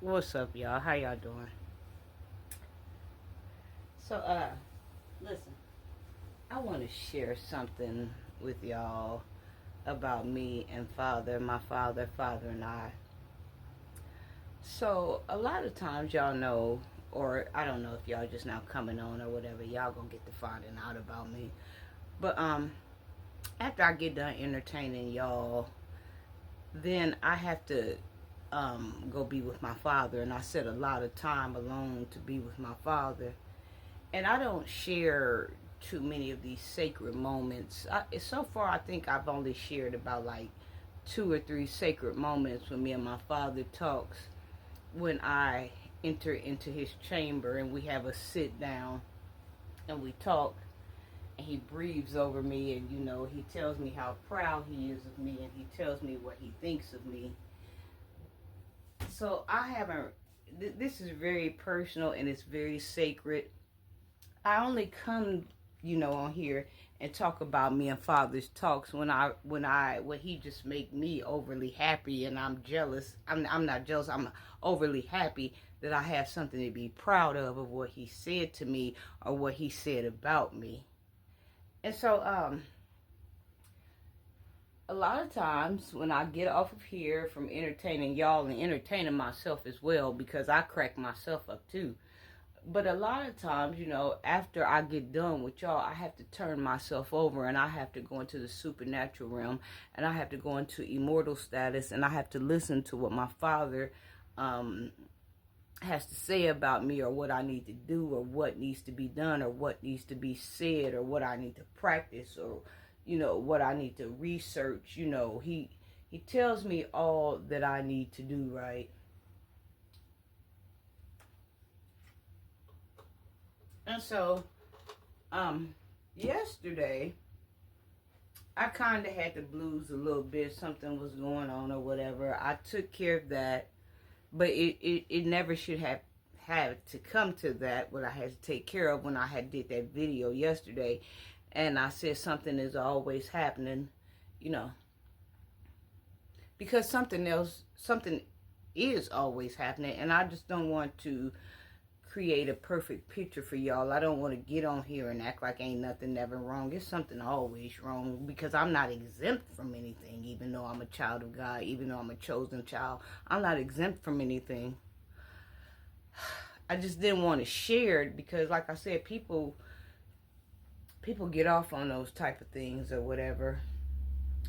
What's up, y'all? How y'all doing? So, listen, I want to share something with y'all about me and my father, and I. So, a lot of times, y'all know, or I don't know if y'all just now coming on or whatever, y'all gonna get to finding out about me. But, after I get done entertaining y'all, then I have to go be with my father, and I set a lot of time alone to be with my father. And I don't share too many of these sacred moments. So far, I think I've only shared about like two or three sacred moments when me and my father talks when I enter into his chamber and we have a sit down and we talk, and he breathes over me, and he tells me how proud he is of me, and he tells me what he thinks of me. So I haven't, this is very personal and it's very sacred. I only come, on here and talk about me and father's talks when he just make me overly happy, and I'm jealous. I'm not jealous. I'm overly happy that I have something to be proud of what he said to me or what he said about me. And so a lot of times when I get off of here from entertaining y'all and entertaining myself as well, because I crack myself up too. But a lot of times, after I get done with y'all, I have to turn myself over and I have to go into the supernatural realm, and I have to go into immortal status, and I have to listen to what my father has to say about me, or what I need to do, or what needs to be done, or what needs to be said, or what I need to practice, or, what I need to research. He tells me all that I need to do, right? And so, yesterday, I kind of had the blues a little bit. Something was going on or whatever. I took care of that, but it never should have had to come to that, what I had to take care of when I had did that video yesterday. And I said something is always happening, you know, because something is always happening, and I just don't want to create a perfect picture for y'all. I don't want to get on here and act like ain't nothing ever wrong. It's something always wrong, because I'm not exempt from anything. Even though I'm a child of God, even though I'm a chosen child, I'm not exempt from anything. I just didn't want to share it because, like I said, people get off on those type of things or whatever.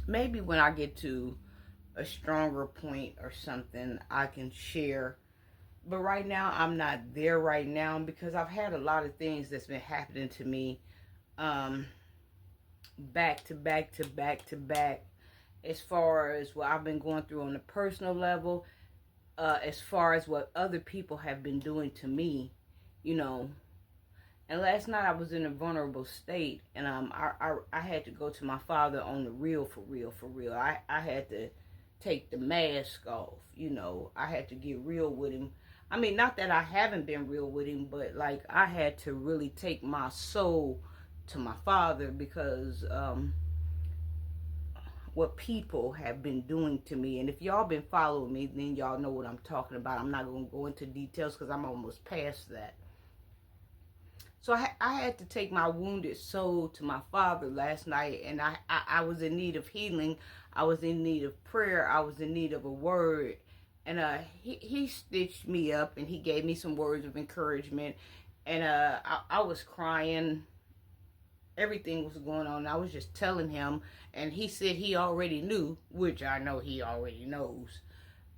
Maybe when I get to a stronger point or something, I can share. But right now, I'm not there right now, because I've had a lot of things that's been happening to me back to back to back to back, as far as what I've been going through on a personal level, as far as what other people have been doing to me, And last night I was in a vulnerable state, and I had to go to my father on the real, for real, for real. I had to take the mask off, I had to get real with him. I mean, not that I haven't been real with him, but like I had to really take my soul to my father, because what people have been doing to me. And if y'all been following me, then y'all know what I'm talking about. I'm not going to go into details because I'm almost past that. So I had to take my wounded soul to my father last night, and I was in need of healing. I was in need of prayer. I was in need of a word. And he stitched me up, and he gave me some words of encouragement. And I was crying. Everything was going on. I was just telling him, and he said he already knew, which I know he already knows.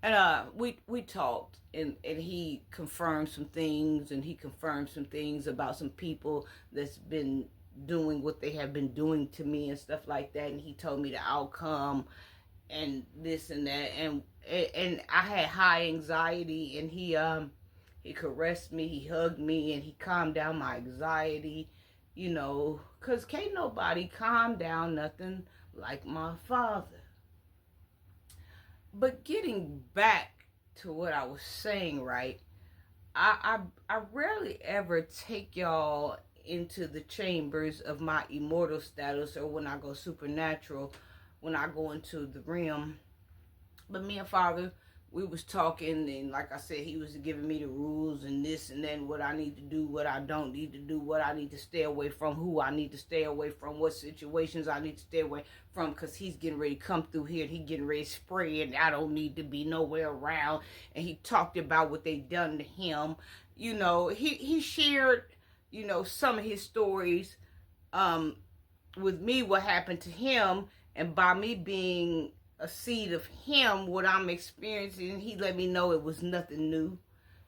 And we talked, and he confirmed some things, and he confirmed some things about some people that's been doing what they have been doing to me and stuff like that. And he told me the outcome and this and that, and I had high anxiety, and he caressed me, he hugged me, and he calmed down my anxiety, because can't nobody calm down nothing like my father. But getting back to what I was saying, right? I rarely ever take y'all into the chambers of my immortal status, or when I go supernatural, when I go into the realm. But me and Father, we was talking, and like I said, he was giving me the rules and this and then what I need to do, what I don't need to do, what I need to stay away from, who I need to stay away from, what situations I need to stay away from, because he's getting ready to come through here and he getting ready to spray and I don't need to be nowhere around. And he talked about what they done to him. You know, he shared, you know, some of his stories with me, what happened to him, and by me being a seed of him, what I'm experiencing, he let me know it was nothing new.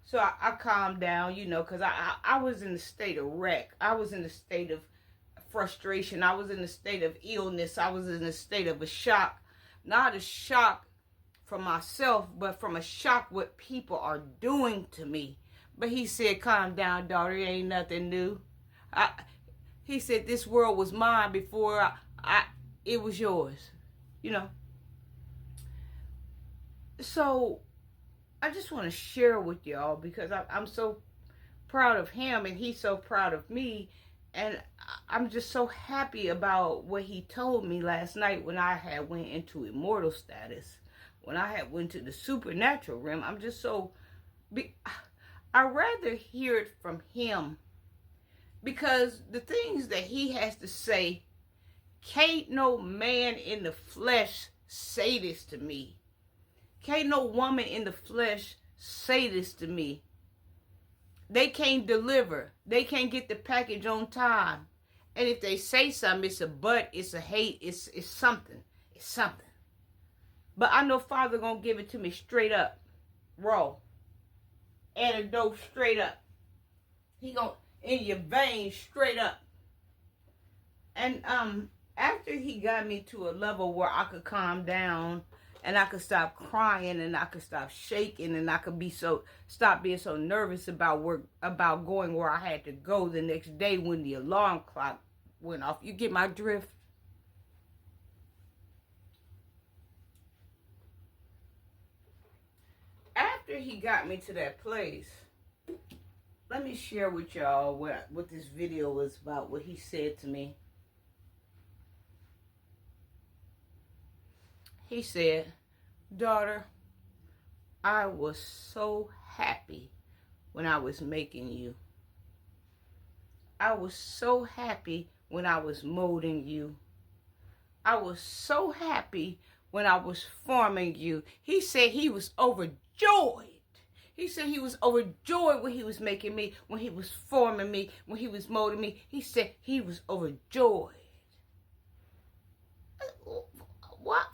So I calmed down, you know, because I was in a state of wreck. I was in a state of frustration. I was in a state of illness. I was in a state of a shock. Not a shock from myself, but from a shock what people are doing to me. But he said, calm down, daughter. It ain't nothing new. He said, this world was mine before it was yours, you know. So I just want to share with y'all because I'm so proud of him and he's so proud of me. And I'm just so happy about what he told me last night when I had went into immortal status. When I had went to the supernatural realm, I'm just so... I'd rather hear it from him because the things that he has to say, can't no man in the flesh say this to me. Can't no woman in the flesh say this to me. They can't deliver. They can't get the package on time. And if they say something, it's a but, it's a hate, it's something. It's something. But I know Father gonna give it to me straight up. Raw. Antidote straight up. He gonna, in your veins straight up. And after he got me to a level where I could calm down, and I could stop crying, and I could stop shaking, and I could stop being so nervous about going where I had to go the next day when the alarm clock went off. You get my drift? After he got me to that place, let me share with y'all what this video was about, what he said to me. He said, daughter, I was so happy when I was making you. I was so happy when I was molding you. I was so happy when I was forming you. He said he was overjoyed. He said he was overjoyed when he was making me, when he was forming me, when he was molding me. He said he was overjoyed. What?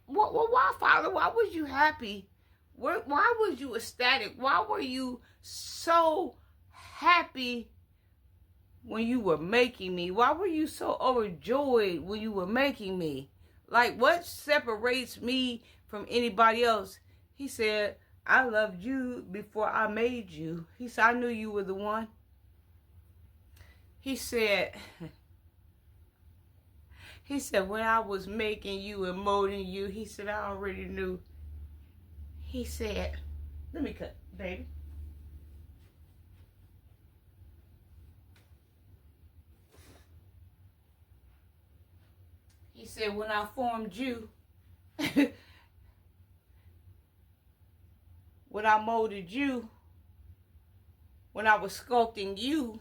Why, Father? Why was you happy? Why was you ecstatic? Why were you so happy when you were making me? Why were you so overjoyed when you were making me? Like, what separates me from anybody else? He said, I loved you before I made you. He said, I knew you were the one. He said, when I was making you and molding you, he said, I already knew. He said, let me cut, baby. He said, when I formed you, when I molded you, when I was sculpting you,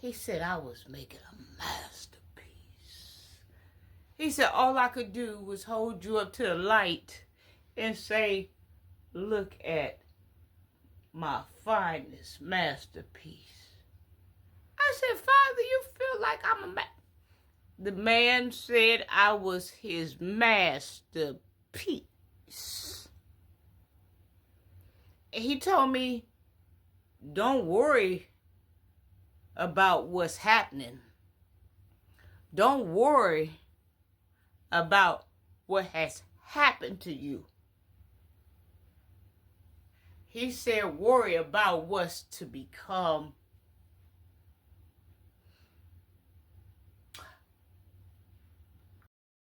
he said, I was making a masterpiece. He said, all I could do was hold you up to the light and say, look at my finest masterpiece. I said, Father, you feel like I'm a The man said I was his masterpiece. And he told me, don't worry about what's happening. Don't worry about what has happened to you. He said, worry about what's to become